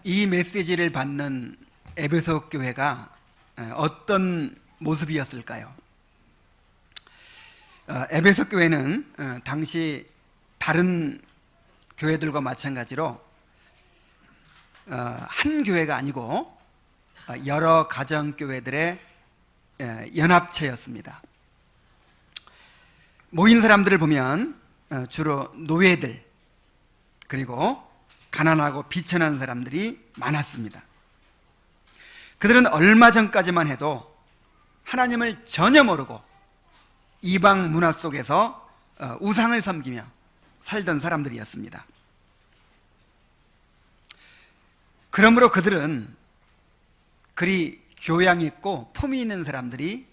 이 메시지를 받는 에베소 교회가 어떤 모습이었을까요? 에베소 교회는 당시 다른 교회들과 마찬가지로 한 교회가 아니고 여러 가정교회들의 연합체였습니다. 모인 사람들을 보면 주로 노예들 그리고 가난하고 비천한 사람들이 많았습니다. 그들은 얼마 전까지만 해도 하나님을 전혀 모르고 이방 문화 속에서 우상을 섬기며 살던 사람들이었습니다. 그러므로 그들은 그리 교양 있고 품위 있는 사람들이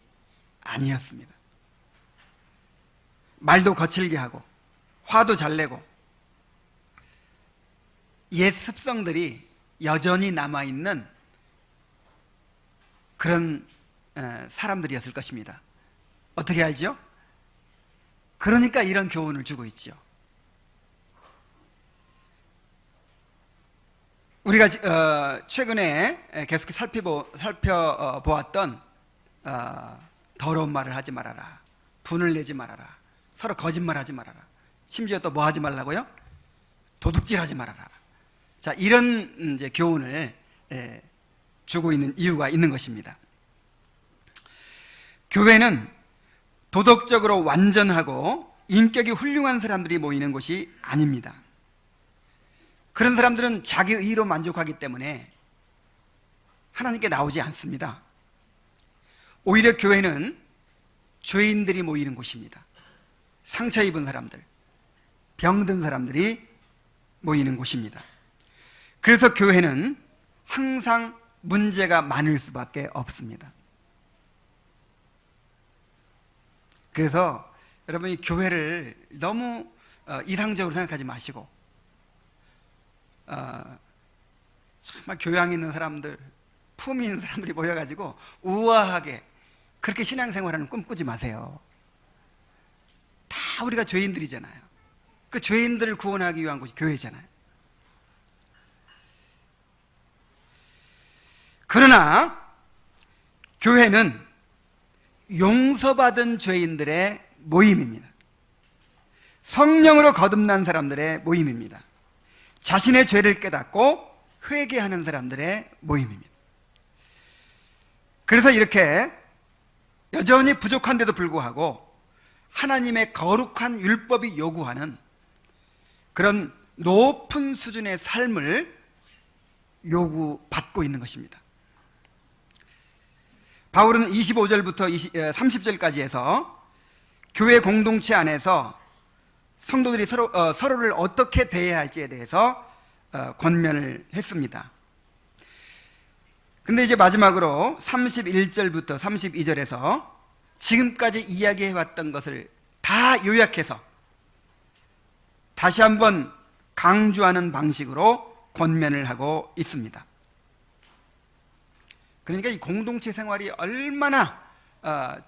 아니었습니다. 말도 거칠게 하고 화도 잘 내고 옛 습성들이 여전히 남아있는 그런 사람들이었을 것입니다. 어떻게 알죠? 그러니까 이런 교훈을 주고 있죠. 우리가 최근에 계속 살펴보았던 더러운 말을 하지 말아라, 분을 내지 말아라, 서로 거짓말하지 말아라, 심지어 또 뭐 하지 말라고요? 도둑질하지 말아라. 자, 이런 이제 교훈을 주고 있는 이유가 있는 것입니다. 교회는 도덕적으로 완전하고 인격이 훌륭한 사람들이 모이는 곳이 아닙니다. 그런 사람들은 자기 의로 만족하기 때문에 하나님께 나오지 않습니다. 오히려 교회는 죄인들이 모이는 곳입니다. 상처 입은 사람들, 병든 사람들이 모이는 곳입니다. 그래서 교회는 항상 문제가 많을 수밖에 없습니다. 그래서 여러분이 교회를 너무 이상적으로 생각하지 마시고 정말 교양 있는 사람들, 품위 있는 사람들이 모여가지고 우아하게 그렇게 신앙생활하는 꿈 꾸지 마세요. 다 우리가 죄인들이잖아요. 그 죄인들을 구원하기 위한 곳이 교회잖아요. 그러나 교회는 용서받은 죄인들의 모임입니다. 성령으로 거듭난 사람들의 모임입니다. 자신의 죄를 깨닫고 회개하는 사람들의 모임입니다. 그래서 이렇게 여전히 부족한데도 불구하고 하나님의 거룩한 율법이 요구하는 그런 높은 수준의 삶을 요구받고 있는 것입니다. 바울은 25절부터 30절까지 해서 교회 공동체 안에서 성도들이 서로를 어떻게 대해야 할지에 대해서 권면을 했습니다. 그런데 이제 마지막으로 31절부터 32절에서 지금까지 이야기해왔던 것을 다 요약해서 다시 한번 강조하는 방식으로 권면을 하고 있습니다. 그러니까 이 공동체 생활이 얼마나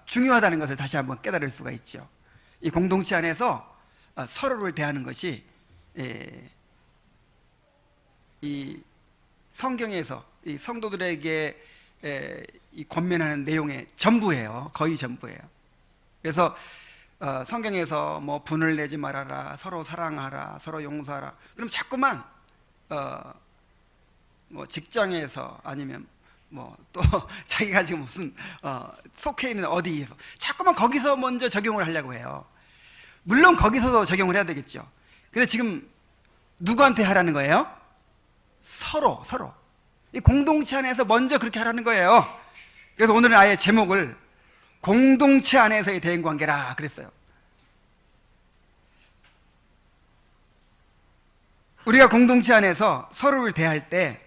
중요하다는 것을 다시 한번 깨달을 수가 있죠. 이 공동체 안에서 서로를 대하는 것이 이 성경에서 이 성도들에게 이 권면하는 내용의 전부예요. 거의 전부예요. 그래서 성경에서 뭐 분을 내지 말아라, 서로 사랑하라, 서로 용서하라. 그럼 자꾸만 뭐 직장에서 아니면 뭐 또 자기가 지금 무슨 속해 있는 어디에서 자꾸만 거기서 먼저 적용을 하려고 해요. 물론 거기서도 적용을 해야 되겠죠. 근데 지금 누구한테 하라는 거예요? 서로 이 공동체 안에서 먼저 그렇게 하라는 거예요. 그래서 오늘은 아예 제목을 공동체 안에서의 대인관계라 그랬어요. 우리가 공동체 안에서 서로를 대할 때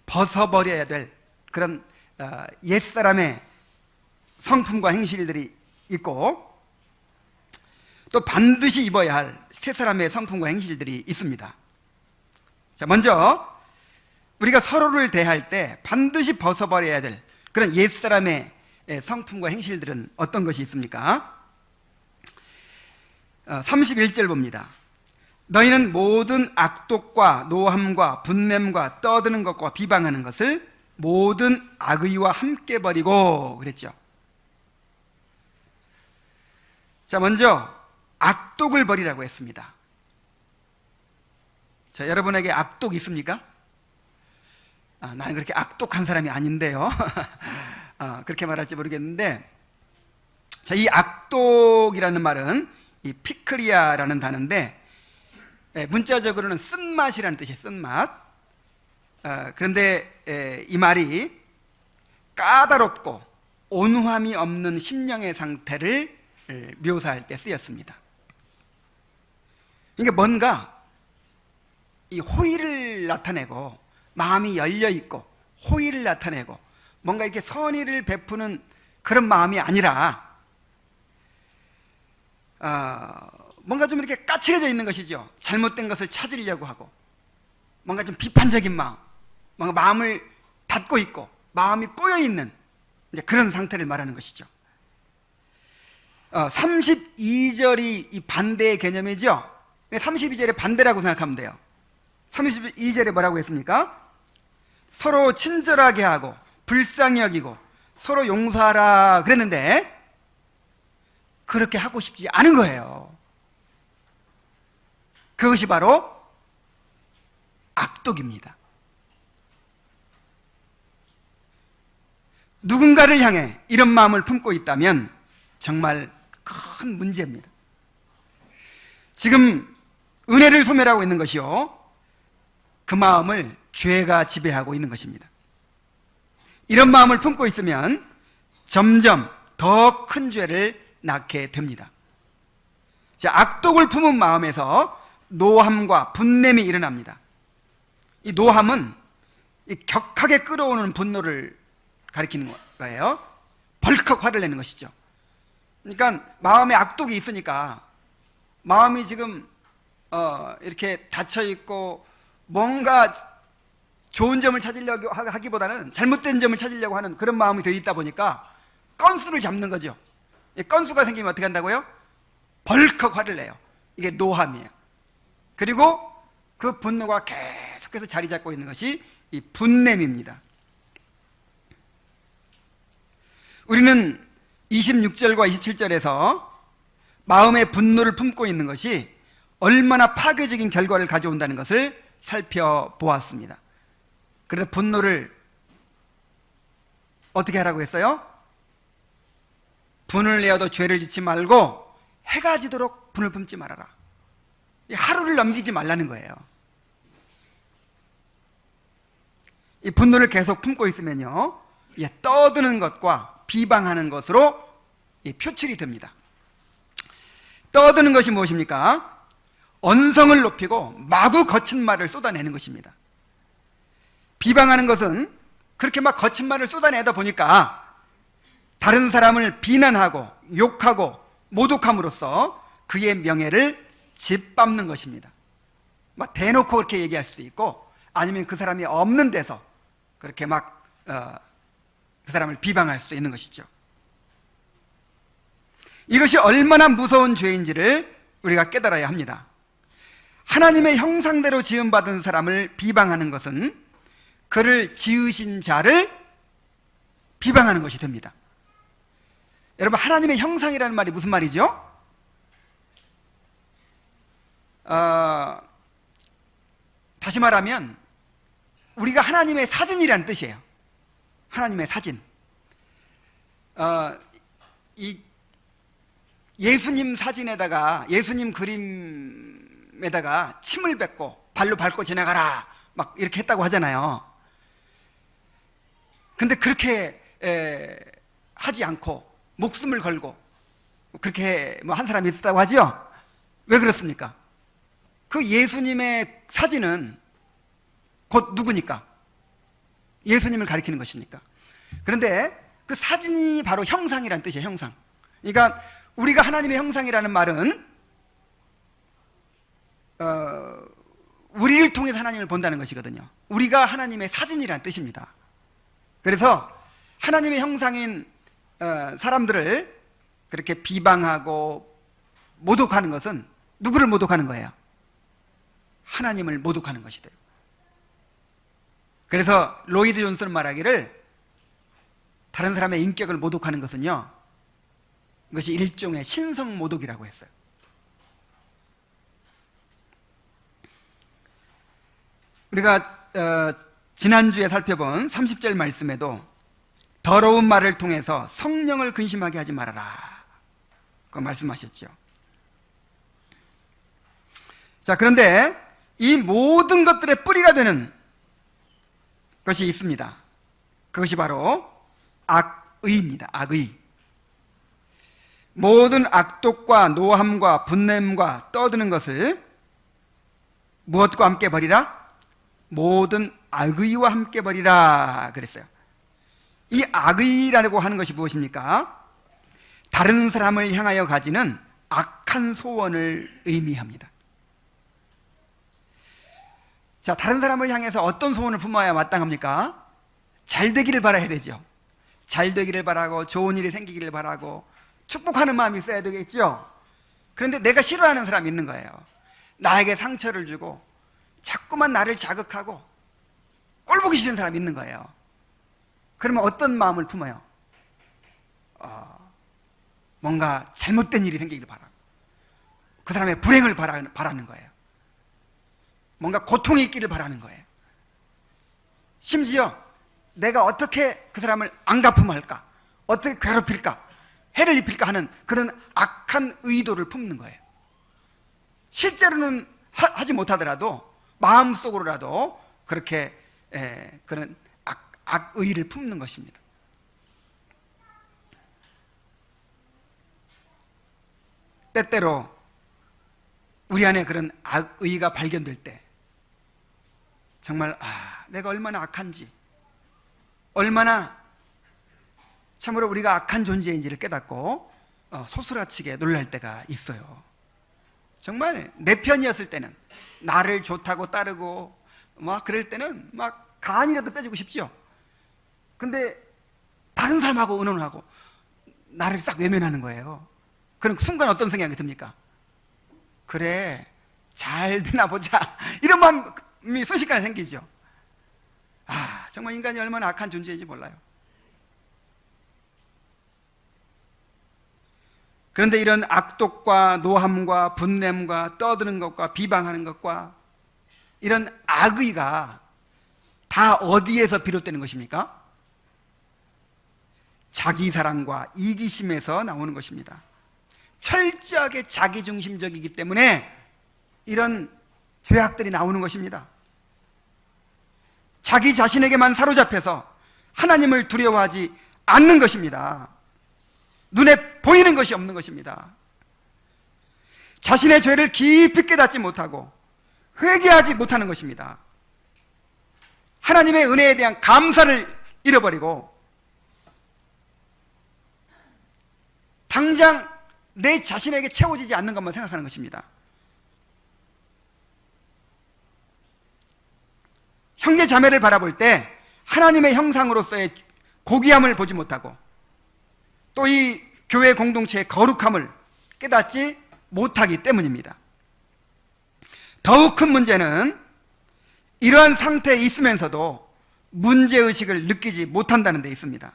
벗어버려야 될 그런 옛사람의 성품과 행실들이 있고 또 반드시 입어야 할 새사람의 성품과 행실들이 있습니다. 자, 먼저 우리가 서로를 대할 때 반드시 벗어버려야 될 그런 옛사람의 성품과 행실들은 어떤 것이 있습니까? 31절 봅니다. 너희는 모든 악독과 노함과 분냄과 떠드는 것과 비방하는 것을 모든 악의와 함께 버리고 그랬죠. 자, 먼저 악독을 버리라고 했습니다. 자, 여러분에게 악독 있습니까? 나는 그렇게 악독한 사람이 아닌데요. 그렇게 말할지 모르겠는데, 자, 이 악독이라는 말은 이 피크리아라는 단어인데, 문자적으로는 쓴맛이라는 뜻이에요. 쓴맛. 그런데 이 말이 까다롭고 온화함이 없는 심령의 상태를 묘사할 때 쓰였습니다. 이게 뭔가 이 호의를 나타내고 마음이 열려 있고 호의를 나타내고 뭔가 이렇게 선의를 베푸는 그런 마음이 아니라 뭔가 좀 이렇게 까칠해져 있는 것이죠. 잘못된 것을 찾으려고 하고 뭔가 좀 비판적인 마음, 뭔가 마음을 닫고 있고 마음이 꼬여 있는 그런 상태를 말하는 것이죠. 32절이 이 반대의 개념이죠. 32절의 반대라고 생각하면 돼요. 32절에 뭐라고 했습니까? 서로 친절하게 하고 불쌍히 여기고 서로 용서하라 그랬는데 그렇게 하고 싶지 않은 거예요. 그것이 바로 악독입니다. 누군가를 향해 이런 마음을 품고 있다면 정말 큰 문제입니다. 지금 은혜를 소멸하고 있는 것이요, 그 마음을 죄가 지배하고 있는 것입니다. 이런 마음을 품고 있으면 점점 더 큰 죄를 낳게 됩니다. 자, 악독을 품은 마음에서 노함과 분냄이 일어납니다. 이 노함은 이 격하게 끌어오는 분노를 가리키는 거예요. 벌컥 화를 내는 것이죠. 그러니까 마음에 악독이 있으니까 마음이 지금 이렇게 닫혀 있고 뭔가 좋은 점을 찾으려고 하기보다는 잘못된 점을 찾으려고 하는 그런 마음이 되어 있다 보니까 건수를 잡는 거죠. 건수가 생기면 어떻게 한다고요? 벌컥 화를 내요. 이게 노함이에요. 그리고 그 분노가 계속해서 자리 잡고 있는 것이 이 분냄입니다. 우리는 26절과 27절에서 마음의 분노를 품고 있는 것이 얼마나 파괴적인 결과를 가져온다는 것을 살펴보았습니다. 그래서 분노를 어떻게 하라고 했어요? 분을 내어도 죄를 짓지 말고 해가 지도록 분을 품지 말아라. 하루를 넘기지 말라는 거예요. 이 분노를 계속 품고 있으면요, 떠드는 것과 비방하는 것으로 표출이 됩니다. 떠드는 것이 무엇입니까? 언성을 높이고 마구 거친 말을 쏟아내는 것입니다. 비방하는 것은 그렇게 막 거친 말을 쏟아내다 보니까 다른 사람을 비난하고 욕하고 모독함으로써 그의 명예를 짓밟는 것입니다. 막 대놓고 그렇게 얘기할 수도 있고 아니면 그 사람이 없는 데서 그렇게 막 그 사람을 비방할 수 있는 것이죠. 이것이 얼마나 무서운 죄인지를 우리가 깨달아야 합니다. 하나님의 형상대로 지음받은 사람을 비방하는 것은 그를 지으신 자를 비방하는 것이 됩니다. 여러분, 하나님의 형상이라는 말이 무슨 말이죠? 다시 말하면 우리가 하나님의 사진이라는 뜻이에요. 하나님의 사진. 이 예수님 사진에다가, 예수님 그림에다가 침을 뱉고 발로 밟고 지나가라 막 이렇게 했다고 하잖아요. 근데 그렇게 하지 않고 목숨을 걸고 그렇게 뭐 한 사람이 있었다고 하죠? 왜 그렇습니까? 그 예수님의 사진은 곧 누구니까? 예수님을 가리키는 것이니까. 그런데 그 사진이 바로 형상이라는 뜻이에요. 형상. 그러니까 우리가 하나님의 형상이라는 말은 우리를 통해서 하나님을 본다는 것이거든요. 우리가 하나님의 사진이라는 뜻입니다. 그래서 하나님의 형상인 사람들을 그렇게 비방하고 모독하는 것은 누구를 모독하는 거예요? 하나님을 모독하는 것이 돼요. 그래서 로이드 존슨은 말하기를 다른 사람의 인격을 모독하는 것은요, 이것이 일종의 신성 모독이라고 했어요. 우리가 지난주에 살펴본 30절 말씀에도 더러운 말을 통해서 성령을 근심하게 하지 말아라, 그 말씀하셨죠. 자, 그런데 이 모든 것들의 뿌리가 되는 것이 있습니다. 그것이 바로 악의입니다. 악의. 모든 악독과 노함과 분냄과 떠드는 것을 무엇과 함께 버리라? 모든 악의와 함께 버리라 그랬어요. 이 악의라고 하는 것이 무엇입니까? 다른 사람을 향하여 가지는 악한 소원을 의미합니다. 자, 다른 사람을 향해서 어떤 소원을 품어야 마땅합니까? 잘 되기를 바라야 되죠. 잘 되기를 바라고 좋은 일이 생기기를 바라고 축복하는 마음이 있어야 되겠죠. 그런데 내가 싫어하는 사람이 있는 거예요. 나에게 상처를 주고 자꾸만 나를 자극하고 꼴보기 싫은 사람이 있는 거예요. 그러면 어떤 마음을 품어요? 뭔가 잘못된 일이 생기기를 바라고 그 사람의 불행을 바라는 거예요. 뭔가 고통이 있기를 바라는 거예요. 심지어 내가 어떻게 그 사람을 안 갚음할까, 어떻게 괴롭힐까, 해를 입힐까 하는 그런 악한 의도를 품는 거예요. 실제로는 하지 못하더라도 마음속으로라도 그렇게 그런 악의를 품는 것입니다. 때때로 우리 안에 그런 악의가 발견될 때 정말 내가 얼마나 악한지, 얼마나 참으로 우리가 악한 존재인지를 깨닫고 소스라치게 놀랄 때가 있어요. 정말 내 편이었을 때는 나를 좋다고 따르고 막 그럴 때는 막 간이라도 빼주고 싶죠. 근데 다른 사람하고 의논하고 나를 싹 외면하는 거예요. 그럼 순간 어떤 생각이 듭니까? 그래, 잘 되나 보자, 이런 마음이 순식간에 생기죠. 정말 인간이 얼마나 악한 존재인지 몰라요. 그런데 이런 악독과 노함과 분냄과 떠드는 것과 비방하는 것과 이런 악의가 다 어디에서 비롯되는 것입니까? 자기 사랑과 이기심에서 나오는 것입니다. 철저하게 자기중심적이기 때문에 이런 죄악들이 나오는 것입니다. 자기 자신에게만 사로잡혀서 하나님을 두려워하지 않는 것입니다. 눈에 보이는 것이 없는 것입니다. 자신의 죄를 깊이 깨닫지 못하고 회개하지 못하는 것입니다. 하나님의 은혜에 대한 감사를 잃어버리고 당장 내 자신에게 채워지지 않는 것만 생각하는 것입니다. 형제 자매를 바라볼 때 하나님의 형상으로서의 고귀함을 보지 못하고 또 이 교회 공동체의 거룩함을 깨닫지 못하기 때문입니다. 더욱 큰 문제는 이러한 상태에 있으면서도 문제의식을 느끼지 못한다는 데 있습니다.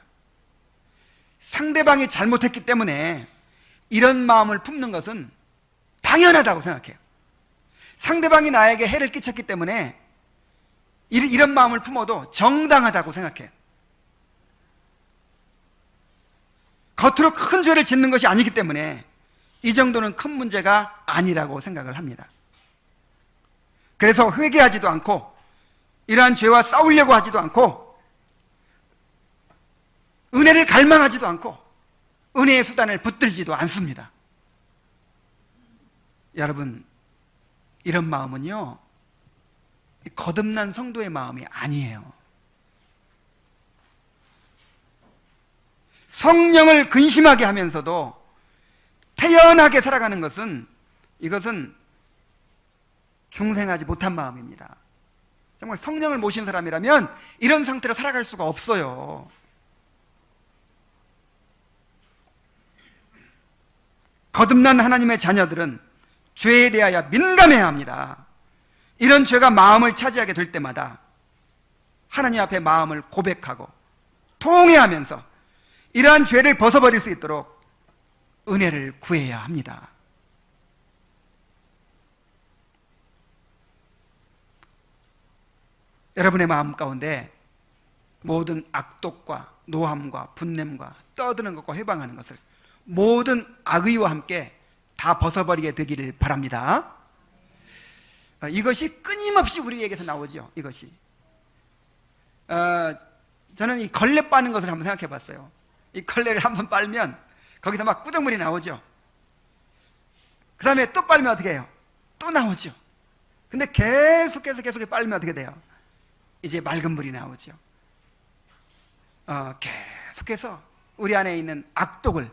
상대방이 잘못했기 때문에 이런 마음을 품는 것은 당연하다고 생각해요. 상대방이 나에게 해를 끼쳤기 때문에 이런 마음을 품어도 정당하다고 생각해요. 겉으로 큰 죄를 짓는 것이 아니기 때문에 이 정도는 큰 문제가 아니라고 생각을 합니다. 그래서 회개하지도 않고 이러한 죄와 싸우려고 하지도 않고 은혜를 갈망하지도 않고 은혜의 수단을 붙들지도 않습니다. 여러분, 이런 마음은요, 거듭난 성도의 마음이 아니에요. 성령을 근심하게 하면서도 태연하게 살아가는 것은 이것은 중생하지 못한 마음입니다. 정말 성령을 모신 사람이라면 이런 상태로 살아갈 수가 없어요. 거듭난 하나님의 자녀들은 죄에 대하여 민감해야 합니다. 이런 죄가 마음을 차지하게 될 때마다 하나님 앞에 마음을 고백하고 통회하면서 이러한 죄를 벗어버릴 수 있도록 은혜를 구해야 합니다. 여러분의 마음 가운데 모든 악독과 노함과 분냄과 떠드는 것과 회방하는 것을 모든 악의와 함께 다 벗어버리게 되기를 바랍니다. 이것이 끊임없이 우리에게서 나오죠. 이것이 저는 이 걸레 빠는 것을 한번 생각해 봤어요. 이 걸레를 한번 빨면 거기서 막 꾸정물이 나오죠. 그 다음에 또 빨면 어떻게 해요? 또 나오죠. 근데 계속해서 빨면 어떻게 돼요? 이제 맑은 물이 나오죠. 계속해서 우리 안에 있는 악독을,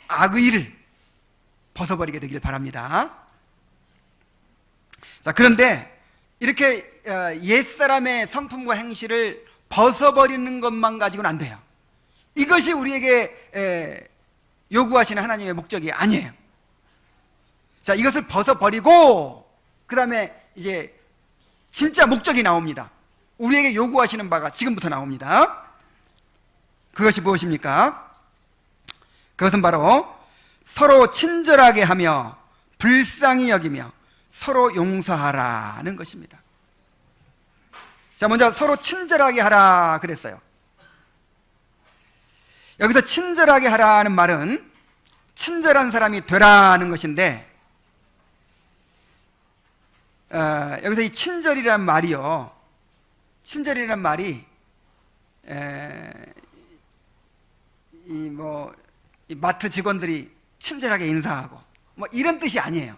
악의를 벗어버리게 되길 바랍니다. 자, 그런데 이렇게 옛사람의 성품과 행실을 벗어버리는 것만 가지고는 안 돼요. 이것이 우리에게 요구하시는 하나님의 목적이 아니에요. 자, 이것을 벗어버리고 그 다음에 이제 진짜 목적이 나옵니다. 우리에게 요구하시는 바가 지금부터 나옵니다. 그것이 무엇입니까? 그것은 바로 서로 친절하게 하며 불쌍히 여기며 서로 용서하라는 것입니다. 자, 먼저 서로 친절하게 하라 그랬어요. 여기서 친절하게 하라는 말은 친절한 사람이 되라는 것인데, 여기서 이 친절이라는 말이요, 친절이라는 말이 이 마트 직원들이 친절하게 인사하고 뭐 이런 뜻이 아니에요.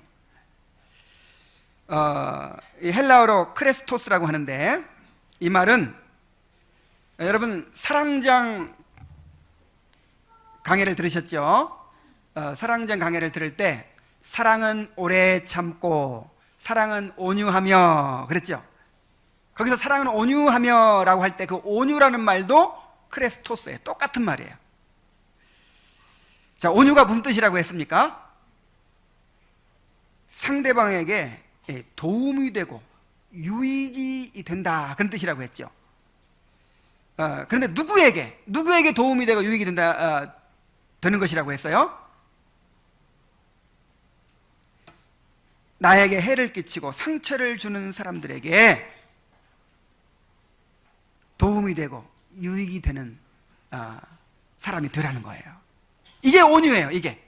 이 헬라어로 크레스토스라고 하는데, 이 말은 여러분 사랑장 강해를 들으셨죠? 사랑장 강해를 들을 때 사랑은 오래 참고 사랑은 온유하며 그랬죠? 거기서 사랑은 온유하며 라고 할 때 그 온유라는 말도 크레스토스예요. 똑같은 말이에요. 자, 온유가 무슨 뜻이라고 했습니까? 상대방에게 도움이 되고 유익이 된다, 그런 뜻이라고 했죠. 그런데 누구에게 도움이 되고 유익이 된다, 되는 것이라고 했어요? 나에게 해를 끼치고 상처를 주는 사람들에게 도움이 되고 유익이 되는 사람이 되라는 거예요. 이게 온유예요. 이게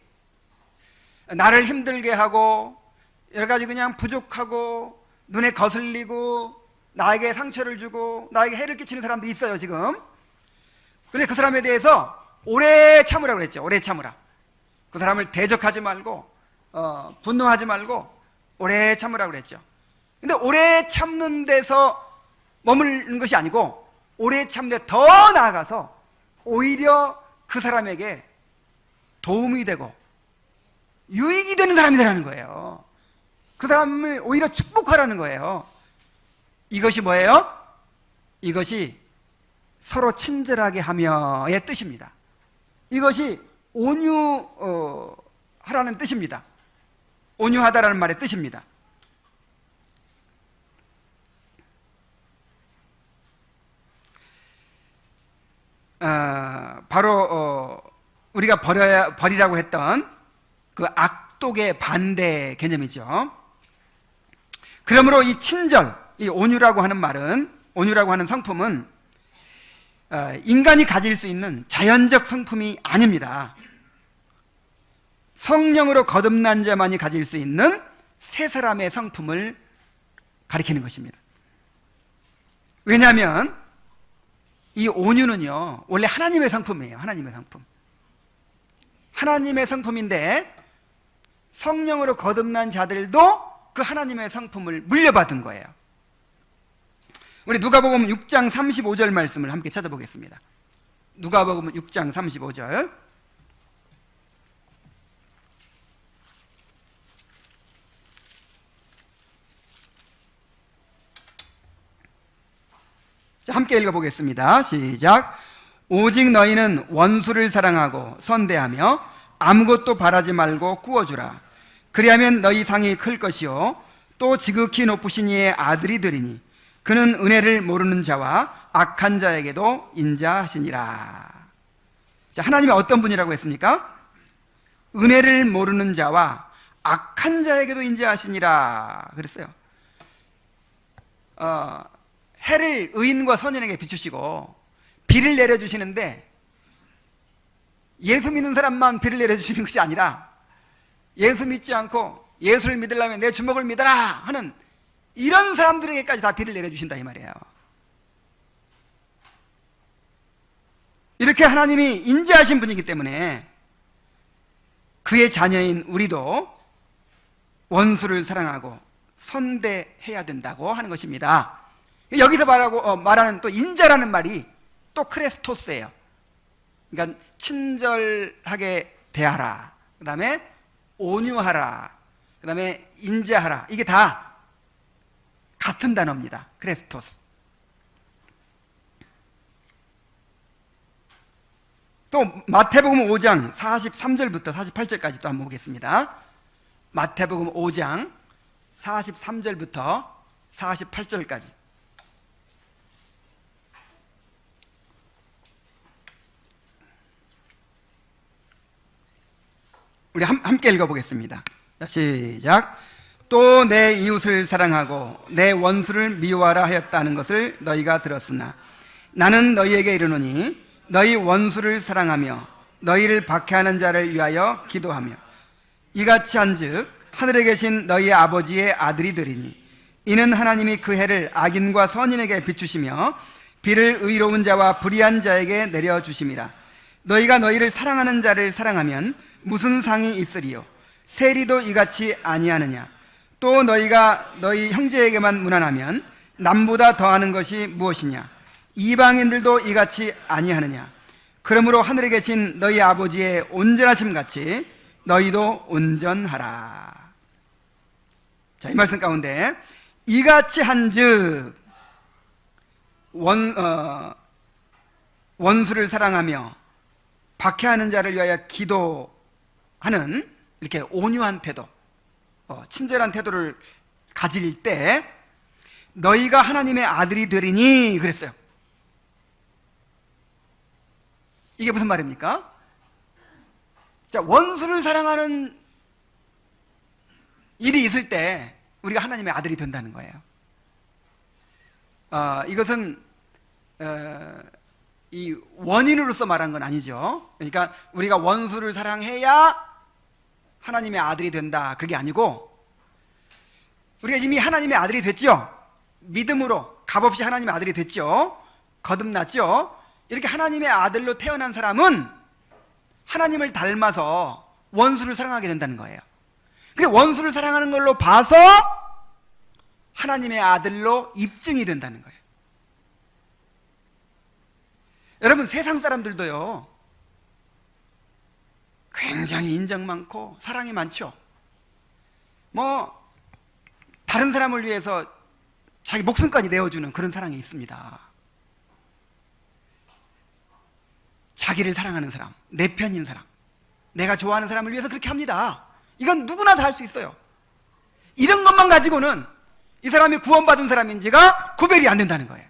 나를 힘들게 하고 여러 가지 그냥 부족하고 눈에 거슬리고 나에게 상처를 주고 나에게 해를 끼치는 사람들이 있어요 지금. 그런데 그 사람에 대해서 오래 참으라고 그랬죠. 오래 참으라. 그 사람을 대적하지 말고 분노하지 말고 오래 참으라고 그랬죠. 근데 오래 참는 데서 머무는 것이 아니고 오래 참는데 더 나아가서 오히려 그 사람에게 도움이 되고 유익이 되는 사람이 되라는 거예요. 그 사람을 오히려 축복하라는 거예요. 이것이 뭐예요? 이것이 서로 친절하게 하며의 뜻입니다. 이것이 온유하라는 뜻입니다. 온유하다라는 말의 뜻입니다. 바로 우리가 버리라고 했던 그 악독의 반대 개념이죠. 그러므로 이 친절, 이 온유라고 하는 말은, 온유라고 하는 성품은 인간이 가질 수 있는 자연적 성품이 아닙니다. 성령으로 거듭난 자만이 가질 수 있는 새 사람의 성품을 가리키는 것입니다. 왜냐하면 이 온유는요, 원래 하나님의 성품이에요. 하나님의 성품. 하나님의 성품인데 성령으로 거듭난 자들도 그 하나님의 성품을 물려받은 거예요. 우리 누가복음 6장 35절 말씀을 함께 찾아보겠습니다. 누가복음 6장 35절. 자, 함께 읽어보겠습니다. 시작. 오직 너희는 원수를 사랑하고 선대하며 아무것도 바라지 말고 구워주라. 그리하면 너희 상이 클 것이요 또 지극히 높으신 이의 아들이 되리니 그는 은혜를 모르는 자와 악한 자에게도 인자하시니라. 자, 하나님이 어떤 분이라고 했습니까? 은혜를 모르는 자와 악한 자에게도 인자하시니라 그랬어요. 해를 의인과 선인에게 비추시고 비를 내려주시는데, 예수 믿는 사람만 비를 내려주시는 것이 아니라 예수 믿지 않고 예수를 믿으려면 내 주먹을 믿어라 하는 이런 사람들에게까지 다 비를 내려주신다 이 말이에요. 이렇게 하나님이 인자하신 분이기 때문에 그의 자녀인 우리도 원수를 사랑하고 선대해야 된다고 하는 것입니다. 여기서 말하는 또 인자라는 말이 또 크레스토스예요. 그러니까 친절하게 대하라, 그 다음에 온유하라, 그 다음에 인자하라, 이게 다 같은 단어입니다. 크레스토스. 또 마태복음 5장 43절부터 48절까지 또 한번 보겠습니다. 마태복음 5장 43절부터 48절까지. 우리 함께 읽어보겠습니다. 자, 시작. 또 내 이웃을 사랑하고 내 원수를 미워하라 하였다는 것을 너희가 들었으나 나는 너희에게 이르노니 너희 원수를 사랑하며 너희를 박해하는 자를 위하여 기도하며 이같이 한즉 하늘에 계신 너희 아버지의 아들이 되리니 이는 하나님이 그 해를 악인과 선인에게 비추시며 비를 의로운 자와 불의한 자에게 내려주심이라. 너희가 너희를 사랑하는 자를 사랑하면 무슨 상이 있으리요? 세리도 이같이 아니하느냐? 또 너희가 너희 형제에게만 무난하면 남보다 더하는 것이 무엇이냐? 이방인들도 이같이 아니하느냐? 그러므로 하늘에 계신 너희 아버지의 온전하심 같이 너희도 온전하라. 자, 이 말씀 가운데 이같이 한즉 원수를 사랑하며 박해하는 자를 위하여 기도하는 이렇게 온유한 태도, 친절한 태도를 가질 때 너희가 하나님의 아들이 되리니 그랬어요. 이게 무슨 말입니까? 자, 원수를 사랑하는 일이 있을 때 우리가 하나님의 아들이 된다는 거예요. 이것은 이 원인으로서 말한 건 아니죠. 그러니까 우리가 원수를 사랑해야 하나님의 아들이 된다, 그게 아니고 우리가 이미 하나님의 아들이 됐죠. 믿음으로 값없이 하나님의 아들이 됐죠. 거듭났죠. 이렇게 하나님의 아들로 태어난 사람은 하나님을 닮아서 원수를 사랑하게 된다는 거예요. 그리고 원수를 사랑하는 걸로 봐서 하나님의 아들로 입증이 된다는 거예요. 여러분, 세상 사람들도요 굉장히 인정 많고 사랑이 많죠. 다른 사람을 위해서 자기 목숨까지 내어주는 그런 사랑이 있습니다. 자기를 사랑하는 사람, 내 편인 사람, 내가 좋아하는 사람을 위해서 그렇게 합니다. 이건 누구나 다 할 수 있어요. 이런 것만 가지고는 이 사람이 구원받은 사람인지가 구별이 안 된다는 거예요.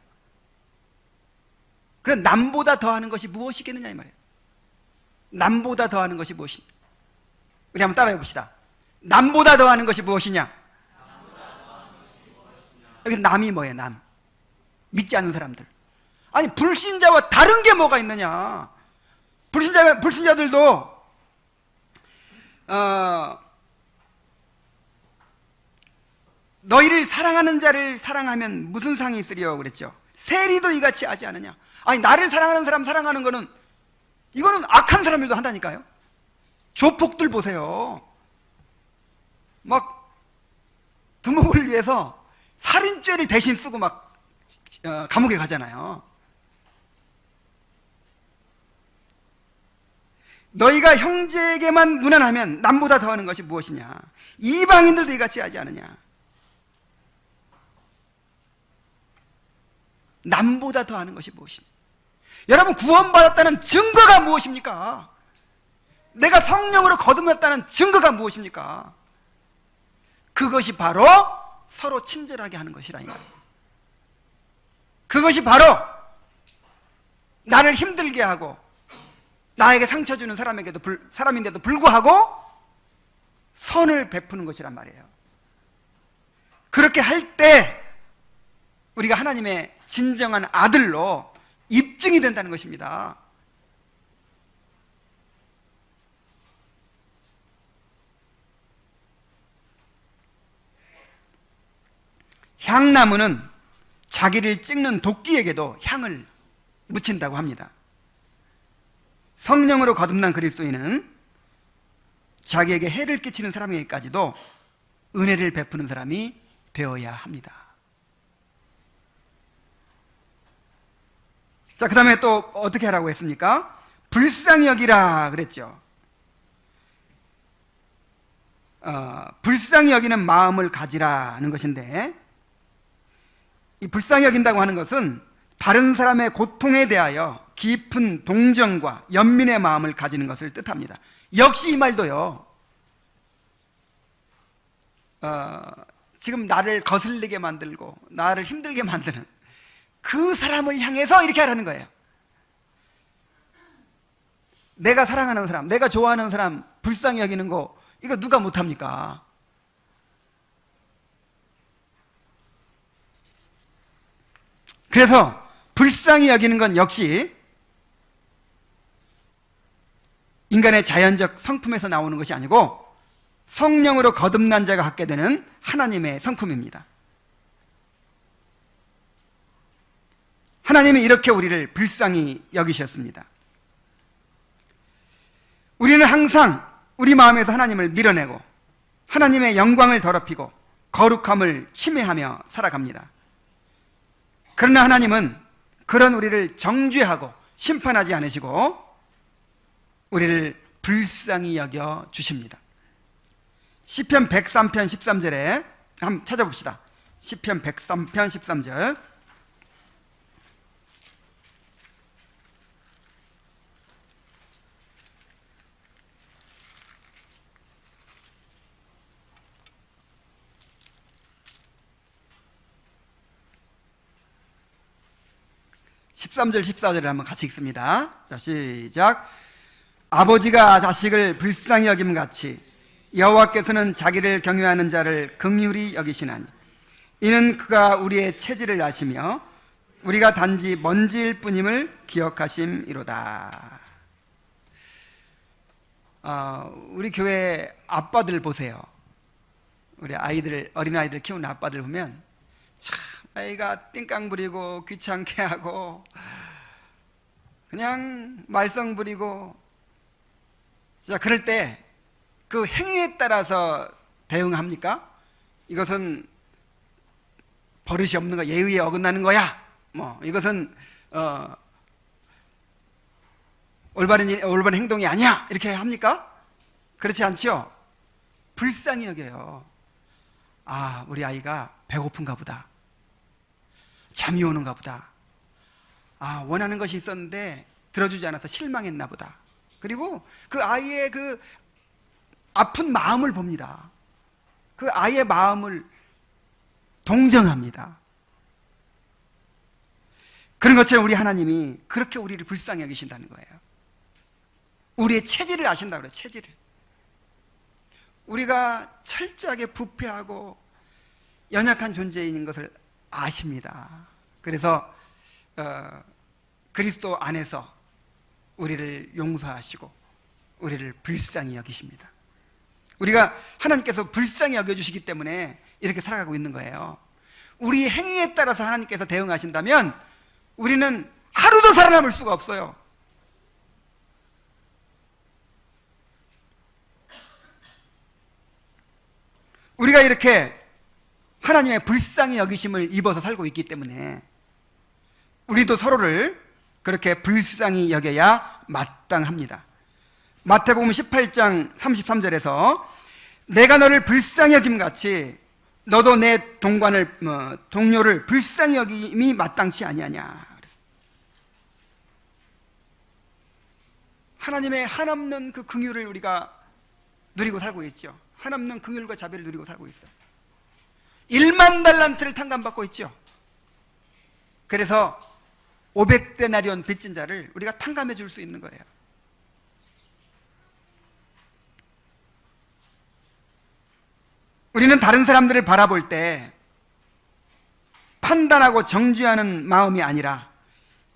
그럼 남보다 더하는 것이 무엇이겠느냐 이 말이에요. 남보다 더하는 것이 무엇이냐. 우리 한번 따라해 봅시다. 남보다 더하는 것이 무엇이냐. 여기 남이 뭐예요? 남. 믿지 않는 사람들. 아니, 불신자와 다른 게 뭐가 있느냐. 불신자들도 너희를 사랑하는 자를 사랑하면 무슨 상이 있으리요 그랬죠. 세리도 이같이 하지 않느냐. 아니, 나를 사랑하는 사람 사랑하는 거는 이거는 악한 사람들도 한다니까요. 조폭들 보세요. 막 두목을 위해서 살인죄를 대신 쓰고 막 감옥에 가잖아요. 너희가 형제에게만 무난하면 남보다 더하는 것이 무엇이냐. 이방인들도 이같이 하지 않느냐. 남보다 더하는 것이 무엇이냐. 여러분, 구원받았다는 증거가 무엇입니까? 내가 성령으로 거듭났다는 증거가 무엇입니까? 그것이 바로 서로 친절하게 하는 것이라니까. 그것이 바로 나를 힘들게 하고 나에게 상처 주는 사람인데도 불구하고 선을 베푸는 것이란 말이에요. 그렇게 할 때 우리가 하나님의 진정한 아들로 입증이 된다는 것입니다. 향나무는 자기를 찍는 도끼에게도 향을 묻힌다고 합니다. 성령으로 거듭난 그리스도인은 자기에게 해를 끼치는 사람에게까지도 은혜를 베푸는 사람이 되어야 합니다. 자, 그 다음에 또 어떻게 하라고 했습니까? 불쌍히 여기라 그랬죠. 불쌍히 여기는 마음을 가지라는 것인데, 이 불쌍히 여긴다고 하는 것은 다른 사람의 고통에 대하여 깊은 동정과 연민의 마음을 가지는 것을 뜻합니다. 역시 이 말도요, 지금 나를 거슬리게 만들고 나를 힘들게 만드는 그 사람을 향해서 이렇게 하라는 거예요. 내가 사랑하는 사람, 내가 좋아하는 사람 불쌍히 여기는 거, 이거 누가 못합니까? 그래서 불쌍히 여기는 건 역시 인간의 자연적 성품에서 나오는 것이 아니고 성령으로 거듭난 자가 갖게 되는 하나님의 성품입니다. 하나님이 이렇게 우리를 불쌍히 여기셨습니다. 우리는 항상 우리 마음에서 하나님을 밀어내고 하나님의 영광을 더럽히고 거룩함을 침해하며 살아갑니다. 그러나 하나님은 그런 우리를 정죄하고 심판하지 않으시고 우리를 불쌍히 여겨 주십니다. 시편 103편 13절에 한번 찾아봅시다. 시편 103편 13절. (13절) (14절을) 한번 같이 읽습니다. 자, 시작. 아버지가 자식을 불쌍히 여김 같이 여호와께서는 자기를 경외하는 자를 긍휼히 여기시나니 이는 그가 우리의 체질을 아시며 우리가 단지 먼지일 뿐임을 기억하심이로다. 우리 교회 아빠들 보세요. 우리 어린아이들 키우는 아빠들 보면 참 아이가 띵깡 부리고 귀찮게 하고 그냥 말썽 부리고, 자, 그럴 때 그 행위에 따라서 대응합니까? 이것은 버릇이 없는 거, 예의에 어긋나는 거야, 뭐 이것은 올바른 행동이 아니야, 이렇게 합니까? 그렇지 않지요. 불쌍히 여겨요. 아, 우리 아이가 배고픈가 보다, 잠이 오는가 보다, 아, 원하는 것이 있었는데 들어주지 않아서 실망했나 보다. 그리고 그 아이의 그 아픈 마음을 봅니다. 그 아이의 마음을 동정합니다. 그런 것처럼 우리 하나님이 그렇게 우리를 불쌍히 여기신다는 거예요. 우리의 체질을 아신다고 그래요. 체질을. 우리가 철저하게 부패하고 연약한 존재인 것을 아십니다. 그래서 그리스도 안에서 우리를 용서하시고 우리를 불쌍히 여기십니다. 우리가 하나님께서 불쌍히 여겨주시기 때문에 이렇게 살아가고 있는 거예요. 우리 행위에 따라서 하나님께서 대응하신다면 우리는 하루도 살아남을 수가 없어요. 우리가 이렇게 하나님의 불쌍히 여기심을 입어서 살고 있기 때문에 우리도 서로를 그렇게 불쌍히 여겨야 마땅합니다. 마태복음 18장 33절에서 내가 너를 불쌍히 여김같이 너도 내 동료를 불쌍히 여김이 마땅치 아니하냐. 하나님의 한없는 그 긍휼을 우리가 누리고 살고 있죠. 한없는 긍휼과 자비를 누리고 살고 있어요. 1만 달란트를 탕감받고 있죠. 그래서 500데나리온 빚진 자를 우리가 탕감해 줄 수 있는 거예요. 우리는 다른 사람들을 바라볼 때 판단하고 정죄하는 마음이 아니라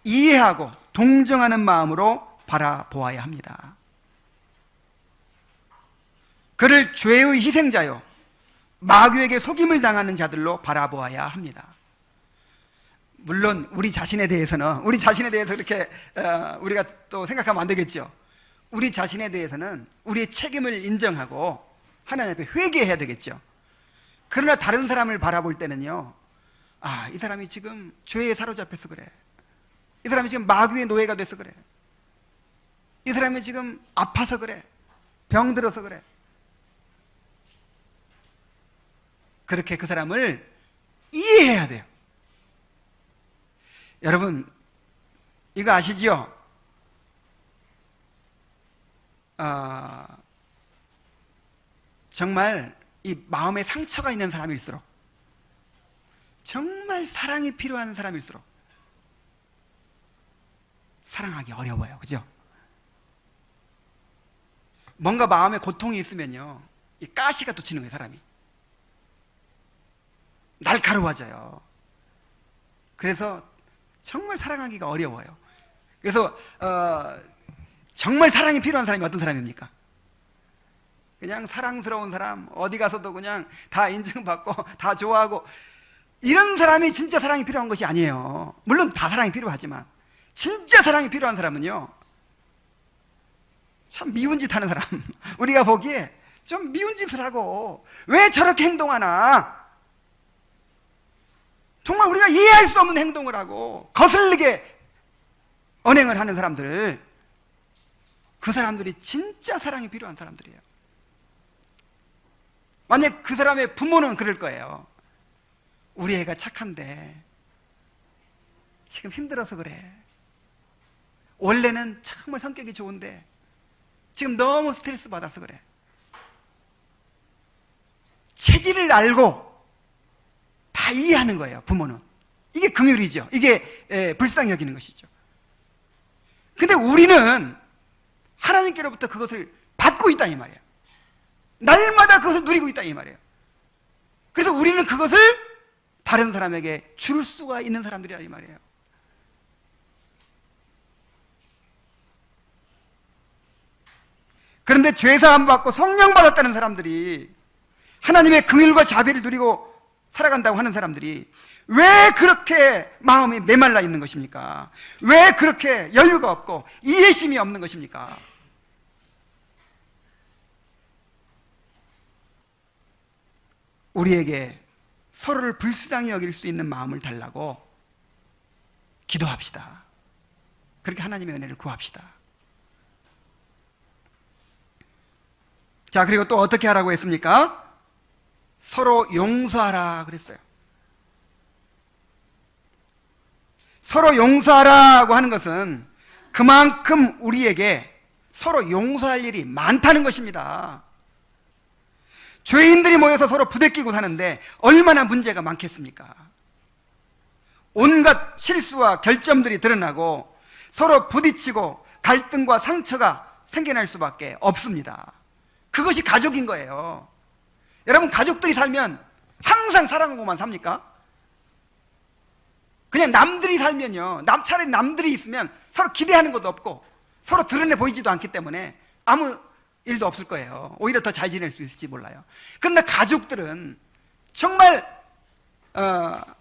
이해하고 동정하는 마음으로 바라보아야 합니다. 그를 죄의 희생자요, 마귀에게 속임을 당하는 자들로 바라보아야 합니다. 물론 우리 자신에 대해서 이렇게 우리가 또 생각하면 안 되겠죠. 우리 자신에 대해서는 우리의 책임을 인정하고 하나님 앞에 회개해야 되겠죠. 그러나 다른 사람을 바라볼 때는요, 이 사람이 지금 죄에 사로잡혀서 그래, 이 사람이 지금 마귀의 노예가 돼서 그래, 이 사람이 지금 아파서 그래, 병들어서 그래, 그렇게 그 사람을 이해해야 돼요. 여러분, 이거 아시죠? 정말 이 마음에 상처가 있는 사람일수록, 정말 사랑이 필요한 사람일수록 사랑하기 어려워요. 그죠? 뭔가 마음에 고통이 있으면요, 이 가시가 돋치는 거예요. 사람이 날카로워져요. 그래서 정말 사랑하기가 어려워요. 그래서 정말 사랑이 필요한 사람이 어떤 사람입니까? 그냥 사랑스러운 사람, 어디 가서도 그냥 다 인정받고 다 좋아하고, 이런 사람이 진짜 사랑이 필요한 것이 아니에요. 물론 다 사랑이 필요하지만 진짜 사랑이 필요한 사람은요, 참 미운 짓 하는 사람, 우리가 보기에 좀 미운 짓을 하고 왜 저렇게 행동하나, 정말 우리가 이해할 수 없는 행동을 하고 거슬리게 언행을 하는 사람들, 그 사람들이 진짜 사랑이 필요한 사람들이에요. 만약 그 사람의 부모는 그럴 거예요. 우리 애가 착한데 지금 힘들어서 그래. 원래는 정말 성격이 좋은데 지금 너무 스트레스 받아서 그래. 체질을 알고 다 이해하는 거예요, 부모는. 이게 긍휼이죠. 이게 불쌍히 여기는 것이죠. 근데 우리는 하나님께로부터 그것을 받고 있다 이 말이에요. 날마다 그것을 누리고 있다 이 말이에요. 그래서 우리는 그것을 다른 사람에게 줄 수가 있는 사람들이라 이 말이에요. 그런데 죄사함 받고 성령 받았다는 사람들이, 하나님의 긍휼과 자비를 누리고 살아간다고 하는 사람들이 왜 그렇게 마음이 메말라 있는 것입니까? 왜 그렇게 여유가 없고 이해심이 없는 것입니까? 우리에게 서로를 불쌍히 여길 수 있는 마음을 달라고 기도합시다. 그렇게 하나님의 은혜를 구합시다. 자, 그리고 또 어떻게 하라고 했습니까? 서로 용서하라 그랬어요. 서로 용서하라고 하는 것은 그만큼 우리에게 서로 용서할 일이 많다는 것입니다. 죄인들이 모여서 서로 부대끼고 사는데 얼마나 문제가 많겠습니까? 온갖 실수와 결점들이 드러나고 서로 부딪히고 갈등과 상처가 생겨날 수밖에 없습니다. 그것이 가족인 거예요. 여러분, 가족들이 살면 항상 사랑하고만 삽니까? 그냥 남들이 살면요, 차라리 남들이 있으면 서로 기대하는 것도 없고 서로 드러내 보이지도 않기 때문에 아무 일도 없을 거예요. 오히려 더 잘 지낼 수 있을지 몰라요. 그러나 가족들은 정말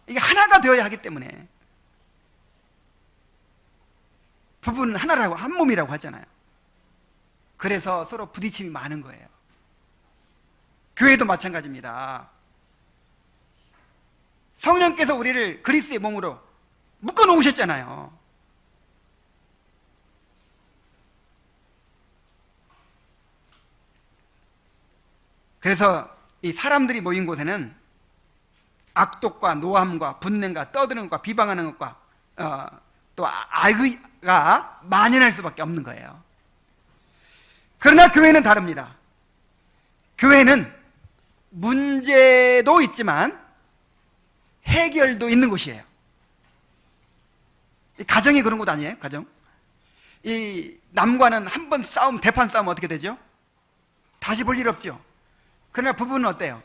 이게 하나가 되어야 하기 때문에, 부부는 하나라고, 한 몸이라고 하잖아요. 그래서 서로 부딪힘이 많은 거예요. 교회도 마찬가지입니다. 성령께서 우리를 그리스도의 몸으로 묶어 놓으셨잖아요. 그래서 이 사람들이 모인 곳에는 악독과 노함과 분냄과 떠드는 것과 비방하는 것과 또 악의가 만연할 수밖에 없는 거예요. 그러나 교회는 다릅니다. 교회는 문제도 있지만 해결도 있는 곳이에요. 가정이 그런 곳 아니에요? 가정. 이 남과는 한 번 싸움, 대판 싸우면 어떻게 되죠? 다시 볼 일 없죠. 그러나 부부는 어때요?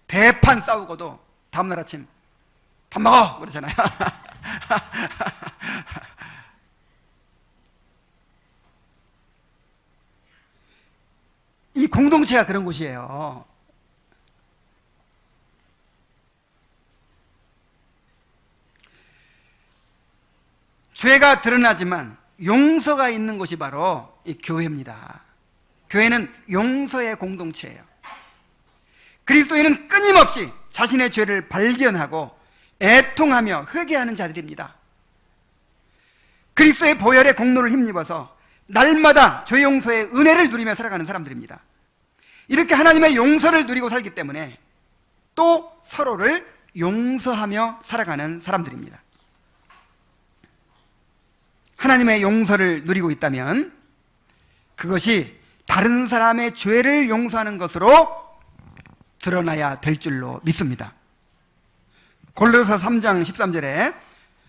대판 싸우고도 다음날 아침 밥 먹어! 그러잖아요. 이 공동체가 그런 곳이에요. 죄가 드러나지만 용서가 있는 곳이 바로 이 교회입니다. 교회는 용서의 공동체예요. 그리스도인은 끊임없이 자신의 죄를 발견하고 애통하며 회개하는 자들입니다. 그리스도의 보혈의 공로를 힘입어서 날마다 죄 용서의 은혜를 누리며 살아가는 사람들입니다. 이렇게 하나님의 용서를 누리고 살기 때문에 또 서로를 용서하며 살아가는 사람들입니다. 하나님의 용서를 누리고 있다면 그것이 다른 사람의 죄를 용서하는 것으로 드러나야 될 줄로 믿습니다. 골로새 3장 13절에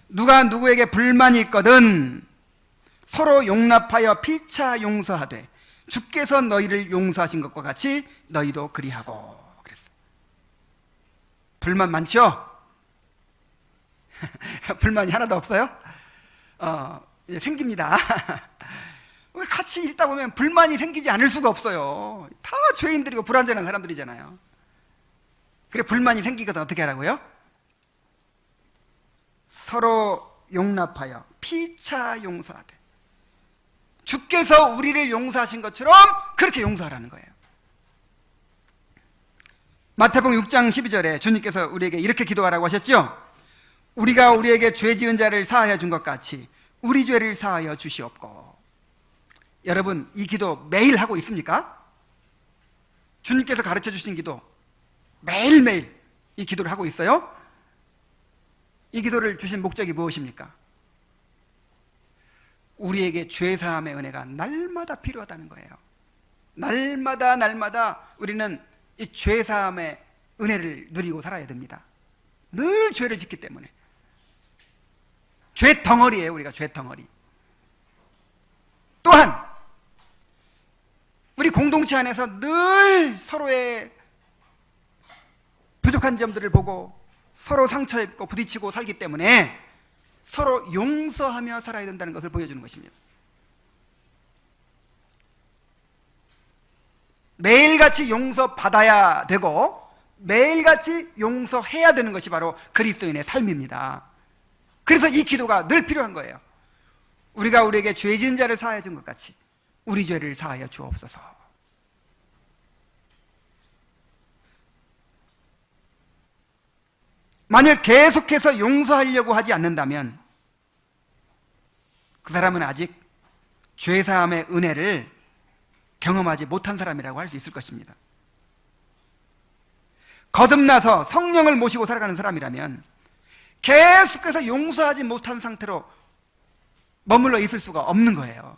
누가 누구에게 불만이 있거든 서로 용납하여 피차 용서하되 주께서 너희를 용서하신 것과 같이 너희도 그리하고 그랬어요. 불만 많죠? 불만이 하나도 없어요? 생깁니다. 같이 있다 보면 불만이 생기지 않을 수가 없어요. 다 죄인들이고 불완전한 사람들이잖아요. 그래 불만이 생기거든 어떻게 하라고요? 서로 용납하여 피차 용서하되 주께서 우리를 용서하신 것처럼 그렇게 용서하라는 거예요. 마태복음 6장 12절에 주님께서 우리에게 이렇게 기도하라고 하셨죠? 우리가 우리에게 죄 지은 자를 사하여 준 것 같이 우리 죄를 사하여 주시옵고. 여러분 이 기도 매일 하고 있습니까? 주님께서 가르쳐 주신 기도 매일매일 이 기도를 하고 있어요? 이 기도를 주신 목적이 무엇입니까? 우리에게 죄사함의 은혜가 날마다 필요하다는 거예요. 날마다 우리는 이 죄사함의 은혜를 누리고 살아야 됩니다. 늘 죄를 짓기 때문에. 죄 덩어리예요. 우리가 죄 덩어리. 또한 우리 공동체 안에서 늘 서로의 부족한 점들을 보고 서로 상처 입고 부딪히고 살기 때문에 서로 용서하며 살아야 된다는 것을 보여주는 것입니다. 매일같이 용서받아야 되고 매일같이 용서해야 되는 것이 바로 그리스도인의 삶입니다. 그래서 이 기도가 늘 필요한 거예요. 우리가 우리에게 죄 지은 자를 사하여 준 것 같이 우리 죄를 사하여 주옵소서. 만일 계속해서 용서하려고 하지 않는다면 그 사람은 아직 죄사함의 은혜를 경험하지 못한 사람이라고 할 수 있을 것입니다. 거듭나서 성령을 모시고 살아가는 사람이라면 계속해서 용서하지 못한 상태로 머물러 있을 수가 없는 거예요.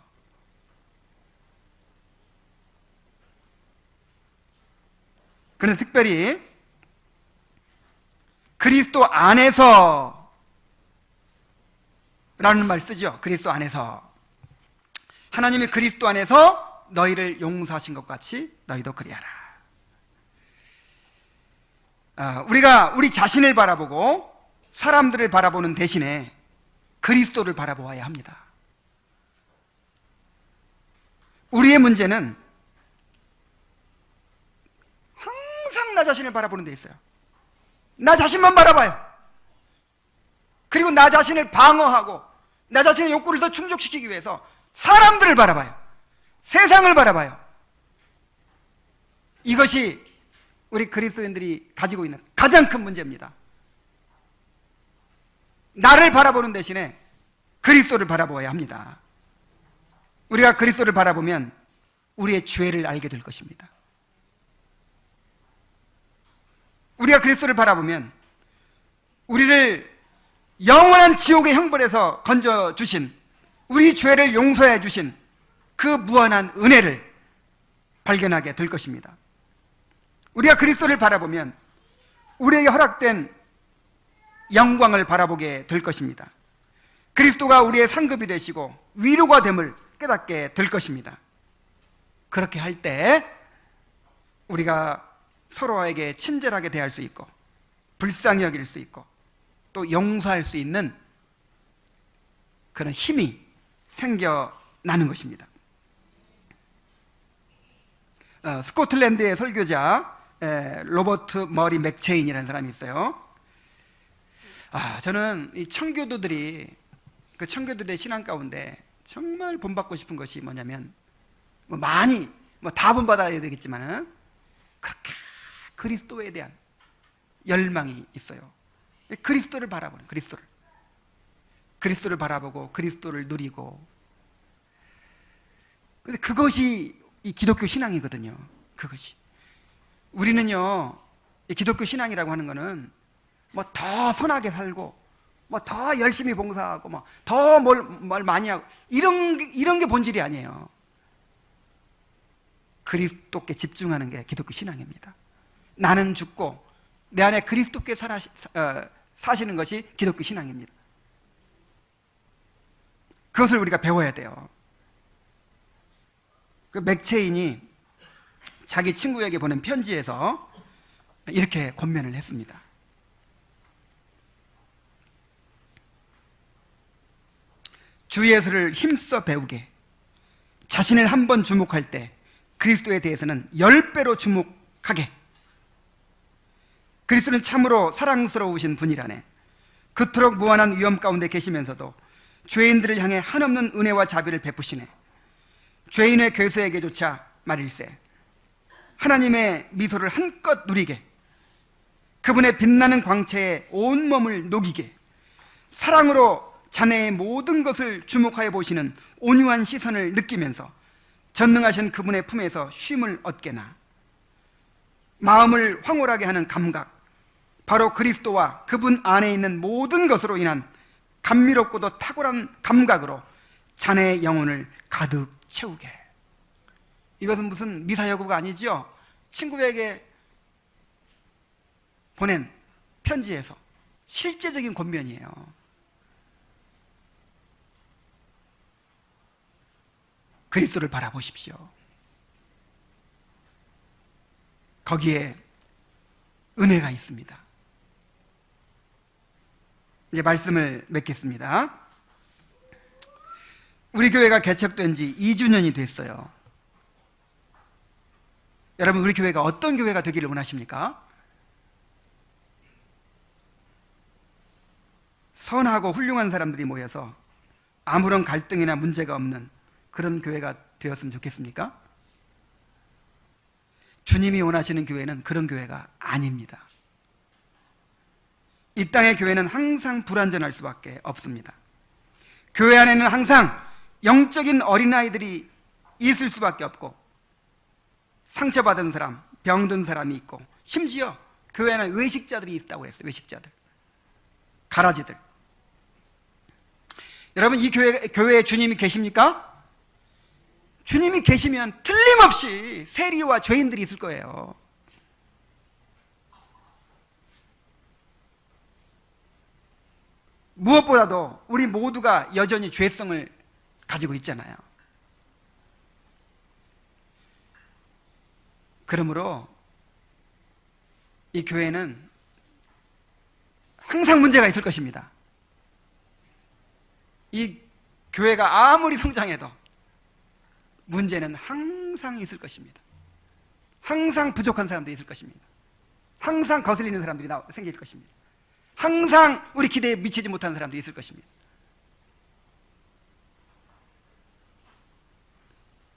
그런데 특별히 그리스도 안에서 라는 말 쓰죠. 그리스도 안에서. 하나님이 그리스도 안에서 너희를 용서하신 것 같이 너희도 그리하라. 우리가 우리 자신을 바라보고 사람들을 바라보는 대신에 그리스도를 바라보아야 합니다. 우리의 문제는 항상 나 자신을 바라보는 데 있어요. 나 자신만 바라봐요. 그리고 나 자신을 방어하고 나 자신의 욕구를 더 충족시키기 위해서 사람들을 바라봐요. 세상을 바라봐요. 이것이 우리 그리스도인들이 가지고 있는 가장 큰 문제입니다. 나를 바라보는 대신에 그리스도를 바라보아야 합니다. 우리가 그리스도를 바라보면 우리의 죄를 알게 될 것입니다. 우리가 그리스도를 바라보면 우리를 영원한 지옥의 형벌에서 건져주신, 우리 죄를 용서해 주신 그 무한한 은혜를 발견하게 될 것입니다. 우리가 그리스도를 바라보면 우리에게 허락된 영광을 바라보게 될 것입니다. 그리스도가 우리의 상급이 되시고 위로가 됨을 깨닫게 될 것입니다. 그렇게 할 때 우리가 서로에게 친절하게 대할 수 있고 불쌍히 여길 수 있고 또 용서할 수 있는 그런 힘이 생겨나는 것입니다. 스코틀랜드의 설교자 로버트 머리 맥체인이라는 사람이 있어요. 저는 이 청교도들이 그 청교도들의 신앙 가운데 정말 본받고 싶은 것이 뭐냐면 많이 다 본받아야 되겠지만 그렇게 그리스도에 대한 열망이 있어요. 그리스도를 바라보는 그리스도를 바라보고 그리스도를 누리고, 근데 그것이 이 기독교 신앙이거든요. 그것이 우리는요, 이 기독교 신앙이라고 하는 거는 더 선하게 살고 더 열심히 봉사하고 더 뭘 많이 하고 이런 게 본질이 아니에요. 그리스도께 집중하는 게 기독교 신앙입니다. 나는 죽고 내 안에 그리스도께 사시는 것이 기독교 신앙입니다. 그것을 우리가 배워야 돼요. 그 맥체인이 자기 친구에게 보낸 편지에서 이렇게 권면을 했습니다. 주 예수를 힘써 배우게, 자신을 한번 주목할 때 그리스도에 대해서는 10배로 주목하게. 그리스도는 참으로 사랑스러우신 분이라네. 그토록 무한한 위험 가운데 계시면서도 죄인들을 향해 한없는 은혜와 자비를 베푸시네. 죄인의 괴수에게조차 말일세 하나님의 미소를 한껏 누리게, 그분의 빛나는 광채에 온몸을 녹이게, 사랑으로 자네의 모든 것을 주목하여 보시는 온유한 시선을 느끼면서 전능하신 그분의 품에서 쉼을 얻게나. 마음을 황홀하게 하는 감각, 바로 그리스도와 그분 안에 있는 모든 것으로 인한 감미롭고도 탁월한 감각으로 자네의 영혼을 가득 채우게. 이것은 무슨 미사여구가 아니죠. 친구에게 보낸 편지에서 실제적인 권면이에요. 그리스도를 바라보십시오. 거기에 은혜가 있습니다. 이제 말씀을 맺겠습니다. 우리 교회가 개척된 지 2주년이 됐어요. 여러분, 우리 교회가 어떤 교회가 되기를 원하십니까? 선하고 훌륭한 사람들이 모여서 아무런 갈등이나 문제가 없는 그런 교회가 되었으면 좋겠습니까? 주님이 원하시는 교회는 그런 교회가 아닙니다. 이 땅의 교회는 항상 불완전할 수밖에 없습니다. 교회 안에는 항상 영적인 어린아이들이 있을 수밖에 없고, 상처받은 사람, 병든 사람이 있고, 심지어 교회 안에 외식자들이 있다고 했어요. 외식자들, 가라지들. 여러분, 이 교회에 주님이 계십니까? 주님이 계시면 틀림없이 세리와 죄인들이 있을 거예요. 무엇보다도 우리 모두가 여전히 죄성을 가지고 있잖아요. 그러므로 이 교회는 항상 문제가 있을 것입니다. 이 교회가 아무리 성장해도 문제는 항상 있을 것입니다. 항상 부족한 사람들이 있을 것입니다. 항상 거슬리는 사람들이 생길 것입니다. 항상 우리 기대에 미치지 못하는 사람들이 있을 것입니다.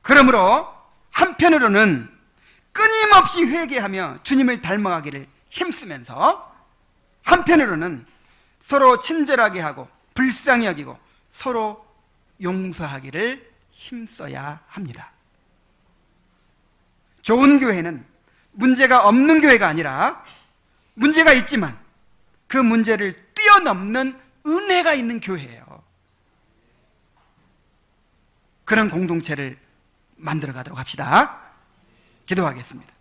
그러므로 한편으로는 끊임없이 회개하며 주님을 닮아가기를 힘쓰면서, 한편으로는 서로 친절하게 하고 불쌍히 여기고 서로 용서하기를 힘써야 합니다. 좋은 교회는 문제가 없는 교회가 아니라 문제가 있지만 그 문제를 뛰어넘는 은혜가 있는 교회예요. 그런 공동체를 만들어 가도록 합시다. 기도하겠습니다.